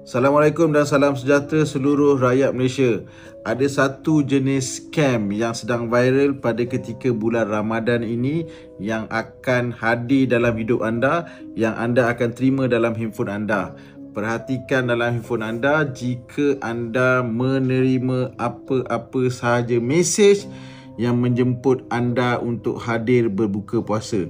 Assalamualaikum dan salam sejahtera seluruh rakyat Malaysia. Ada satu jenis scam yang sedang viral pada ketika bulan Ramadan ini yang akan hadir dalam hidup anda, yang anda akan terima dalam handphone anda. Perhatikan dalam handphone anda jika anda menerima apa-apa sahaja mesej yang menjemput anda untuk hadir berbuka puasa.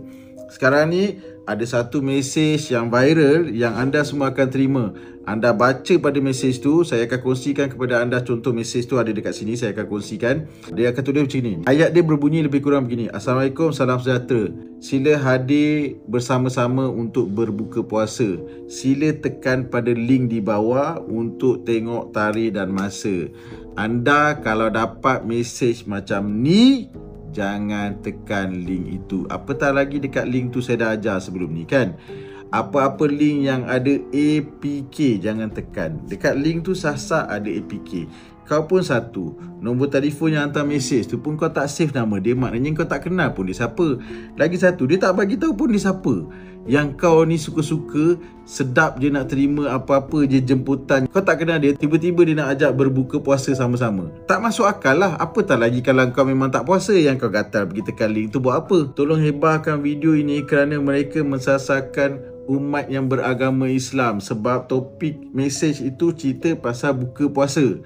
Sekarang ni ada satu mesej yang viral yang anda semua akan terima. Anda baca pada mesej tu, saya akan kongsikan kepada anda contoh mesej tu ada dekat sini, saya akan kongsikan. Dia akan tulis macam ni. Ayat dia berbunyi lebih kurang begini. Assalamualaikum, salam sejahtera. Sila hadir bersama-sama untuk berbuka puasa. Sila tekan pada link di bawah untuk tengok tarikh dan masa. Anda kalau dapat mesej macam ni, jangan tekan link itu. Apatah lagi dekat link tu saya dah ajar sebelum ni kan. Apa-apa link yang ada APK jangan tekan. Dekat link tu sah-sah ada APK. Kau pun satu, nombor telefon yang hantar mesej tu pun kau tak save nama dia, maknanya kau tak kenal pun dia siapa. Lagi satu, dia tak bagi tahu pun dia siapa. Yang kau ni suka-suka, sedap je nak terima apa-apa je jemputan. Kau tak kenal dia, tiba-tiba dia nak ajak berbuka puasa sama-sama. Tak masuk akal lah. Apatah lagi kalau kau memang tak puasa, yang kau gatal pergi tekan link tu buat apa? Tolong hebahkan video ini kerana mereka mensasarkan umat yang beragama Islam. Sebab topik mesej itu cerita pasal buka puasa.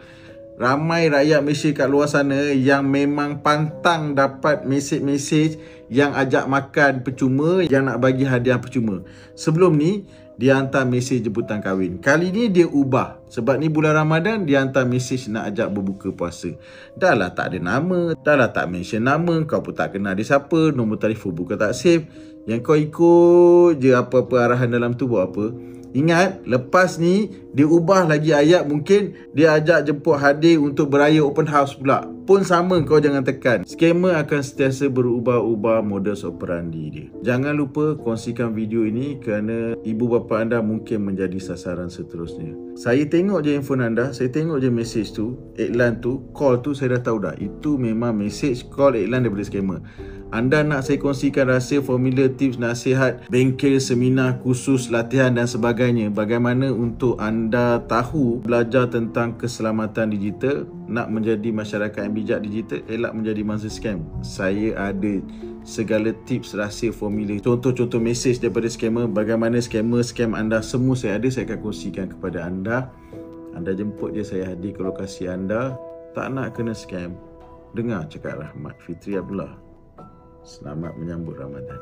Ramai rakyat Malaysia kat luar sana yang memang pantang dapat mesej-mesej yang ajak makan percuma, yang nak bagi hadiah percuma. Sebelum ni, dia hantar mesej jemputan kahwin. Kali ni dia ubah. Sebab ni bulan Ramadan, dia hantar mesej nak ajak berbuka puasa. Dah lah tak ada nama, dah lah tak mention nama, kau pun tak kenal dia siapa, nombor telefon bukan tak save. Yang kau ikut je apa-apa arahan dalam tu buat apa? Ingat, lepas ni dia ubah lagi ayat, mungkin dia ajak jemput hadir untuk beraya open house pula. Pun sama, kau jangan tekan. Scammer akan sentiasa berubah-ubah modus operandi dia. Jangan lupa kongsikan video ini kerana ibu bapa anda mungkin menjadi sasaran seterusnya. Saya tengok je handphone anda, saya tengok je mesej tu, iklan tu, call tu, saya dah tahu dah. Itu memang mesej, call, iklan daripada scammer. Anda nak saya kongsikan rahsia, formula, tips, nasihat, bengkel, seminar, kursus, latihan dan sebagainya. Bagaimana untuk anda tahu, belajar tentang keselamatan digital, nak menjadi masyarakat yang bijak digital, elak menjadi mangsa scam. Saya ada segala tips, rahsia, formula, contoh-contoh mesej daripada scammer, bagaimana scammer scam anda, semua saya ada, saya akan kongsikan kepada anda. Anda jemput je saya hadir ke lokasi anda. Tak nak kena scam, dengar cakap Rahmat Fitri Abdullah. Selamat menyambut Ramadan.